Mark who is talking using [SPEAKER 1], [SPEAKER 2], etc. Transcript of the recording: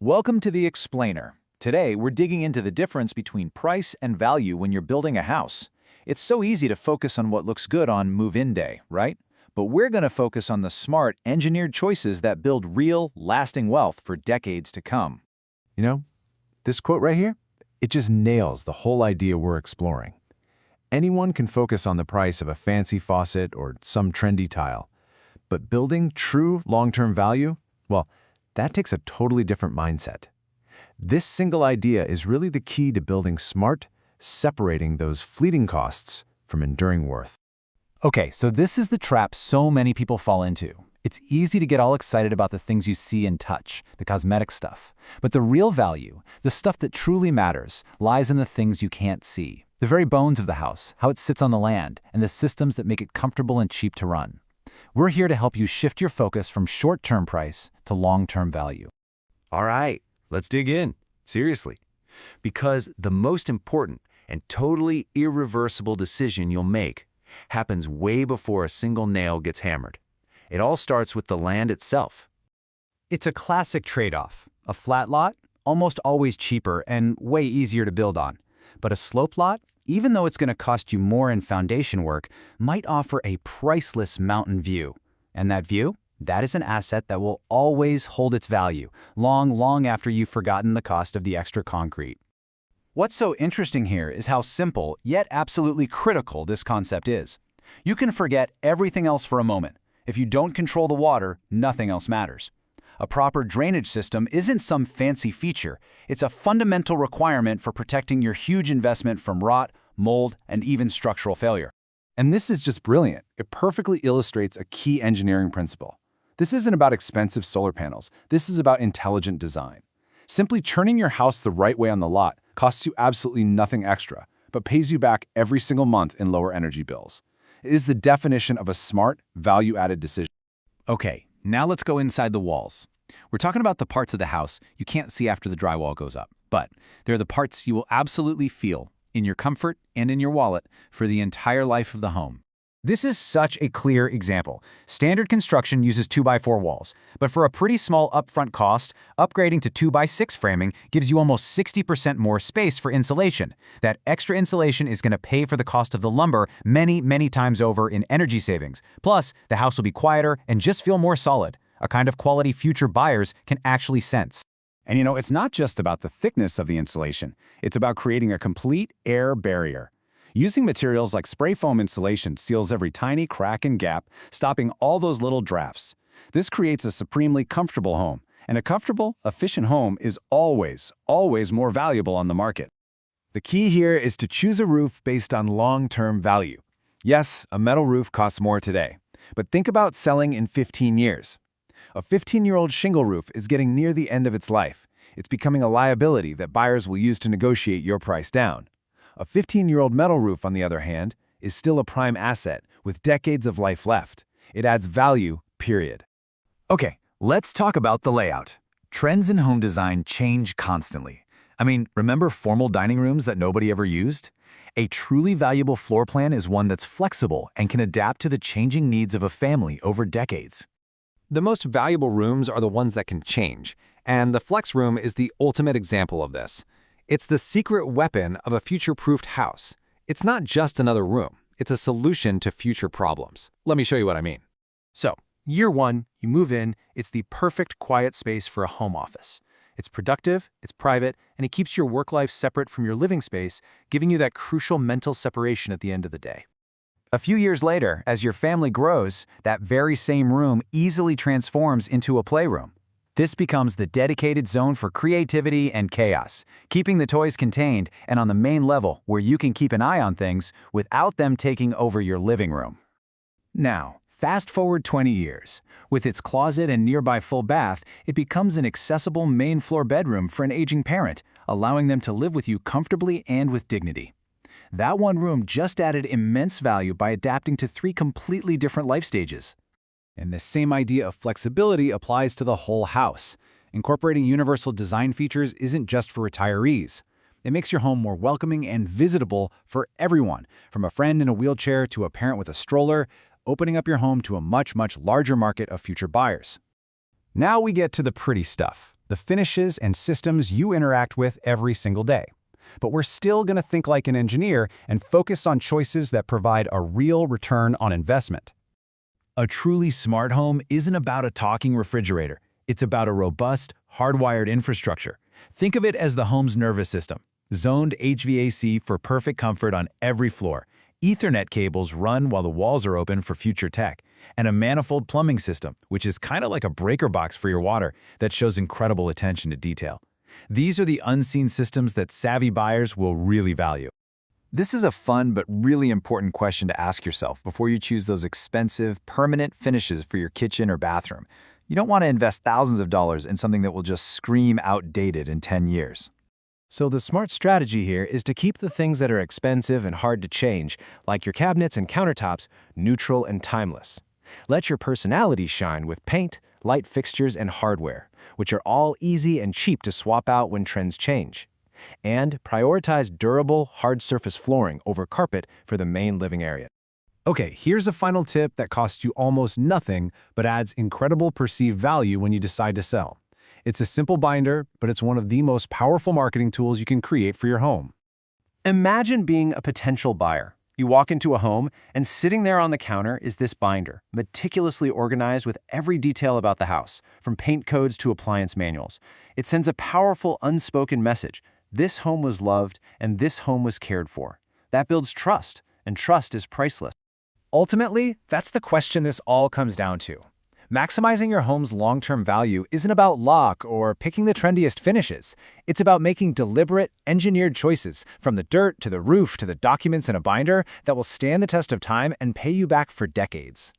[SPEAKER 1] Welcome to The Explainer. Today, we're digging into the difference between price and value when you're building a house. It's so easy to focus on what looks good on move-in day, right? But we're going to focus on the smart, engineered choices that build real, lasting wealth for decades to come.
[SPEAKER 2] You know, this quote right here, it just nails the whole idea we're exploring. Anyone can focus on the price of a fancy faucet or some trendy tile, but building true long-term value, well, that takes a totally different mindset. This single idea is really the key to building smart, separating those fleeting costs from enduring worth.
[SPEAKER 1] Okay, so this is the trap so many people fall into. It's easy to get all excited about the things you see and touch, the cosmetic stuff. But the real value, the stuff that truly matters, lies in the things you can't see. The very bones of the house, how it sits on the land, and the systems that make it comfortable and cheap to run. We're here to help you shift your focus from short-term price to long-term value.
[SPEAKER 3] All right, let's dig in, seriously. Because the most important and totally irreversible decision you'll make happens way before a single nail gets hammered. It all starts with the land itself.
[SPEAKER 4] It's a classic trade-off. A flat lot, almost always cheaper and way easier to build on. But a slope lot, even though it's going to cost you more in foundation work, might offer a priceless mountain view. And that view? That is an asset that will always hold its value, long after you've forgotten the cost of the extra concrete.
[SPEAKER 1] What's so interesting here is how simple, yet absolutely critical this concept is. You can forget everything else for a moment. If you don't control the water, nothing else matters. A proper drainage system isn't some fancy feature. It's a fundamental requirement for protecting your huge investment from rot, mold, and even structural failure.
[SPEAKER 2] And this is just brilliant. It perfectly illustrates a key engineering principle. This isn't about expensive solar panels. This is about intelligent design. Simply turning your house the right way on the lot costs you absolutely nothing extra, but pays you back every single month in lower energy bills. It is the definition of a smart, value-added decision.
[SPEAKER 1] Okay, now let's go inside the walls. We're talking about the parts of the house you can't see after the drywall goes up, but they're the parts you will absolutely feel in your comfort and in your wallet for the entire life of the home.
[SPEAKER 4] This is such a clear example. Standard construction uses 2x4 walls, but for a pretty small upfront cost, upgrading to 2x6 framing gives you almost 60% more space for insulation. That extra insulation is going to pay for the cost of the lumber many times over in energy savings. Plus, the house will be quieter and just feel more solid, a kind of quality future buyers can actually sense.
[SPEAKER 5] And it's not just about the thickness of the insulation. It's about creating a complete air barrier. Using materials like spray foam insulation seals every tiny crack and gap, stopping all those little drafts. This creates a supremely comfortable home, and a comfortable, efficient home is always more valuable on the market.
[SPEAKER 2] The key here is to choose a roof based on long-term value. Yes, a metal roof costs more today, but think about selling in 15 years. A 15-year-old shingle roof is getting near the end of its life. It's becoming a liability that buyers will use to negotiate your price down. A 15-year-old metal roof, on the other hand, is still a prime asset with decades of life left. It adds value, period.
[SPEAKER 1] Okay, let's talk about the layout. Trends in home design change constantly. I mean, remember formal dining rooms that nobody ever used? A truly valuable floor plan is one that's flexible and can adapt to the changing needs of a family over decades.
[SPEAKER 6] The most valuable rooms are the ones that can change, and the flex room is the ultimate example of this. It's the secret weapon of a future-proofed house. It's not just another room. It's a solution to future problems. Let me show you what I mean.
[SPEAKER 7] So, year one, you move in, it's the perfect quiet space for a home office. It's productive, it's private, and it keeps your work life separate from your living space, giving you that crucial mental separation at the end of the day.
[SPEAKER 4] A few years later, as your family grows, that very same room easily transforms into a playroom. This becomes the dedicated zone for creativity and chaos, keeping the toys contained and on the main level where you can keep an eye on things without them taking over your living room. Now, fast forward 20 years. With its closet and nearby full bath, it becomes an accessible main floor bedroom for an aging parent, allowing them to live with you comfortably and with dignity. That one room just added immense value by adapting to 3 completely different life stages.
[SPEAKER 2] And the same idea of flexibility applies to the whole house. Incorporating universal design features isn't just for retirees. It makes your home more welcoming and visitable for everyone, from a friend in a wheelchair to a parent with a stroller, opening up your home to a much larger market of future buyers.
[SPEAKER 4] Now we get to the pretty stuff.
[SPEAKER 5] the finishes and systems you interact with every single day. But we're still going to think like an engineer and focus on choices that provide a real return on investment.
[SPEAKER 2] A truly smart home isn't about a talking refrigerator. It's about a robust, hardwired infrastructure. Think of it as the home's nervous system. Zoned HVAC for perfect comfort on every floor. Ethernet cables run while the walls are open for future tech. And a manifold plumbing system, which is kind of like a breaker box for your water that shows incredible attention to detail. These are the unseen systems that savvy buyers will really value.
[SPEAKER 4] This is a fun but really important question to ask yourself before you choose those expensive, permanent finishes for your kitchen or bathroom. You don't want to invest thousands of dollars in something that will just scream outdated in 10 years.
[SPEAKER 8] So the smart strategy here is to keep the things that are expensive and hard to change, like your cabinets and countertops, neutral and timeless. Let your personality shine with paint, light fixtures, and hardware, which are all easy and cheap to swap out when trends change. And prioritize durable, hard surface flooring over carpet for the main living area.
[SPEAKER 5] Okay, here's a final tip that costs you almost nothing but adds incredible perceived value when you decide to sell. It's a simple binder, but it's one of the most powerful marketing tools you can create for your home.
[SPEAKER 7] Imagine being a potential buyer. You walk into a home, and sitting there on the counter is this binder, meticulously organized with every detail about the house, from paint codes to appliance manuals. It sends a powerful, unspoken message. This home was loved, and this home was cared for. That builds trust, and trust is priceless.
[SPEAKER 4] Ultimately, that's the question this all comes down to. Maximizing your home's long-term value isn't about luck or picking the trendiest finishes. It's about making deliberate, engineered choices, from the dirt to the roof to the documents in a binder, that will stand the test of time and pay you back for decades.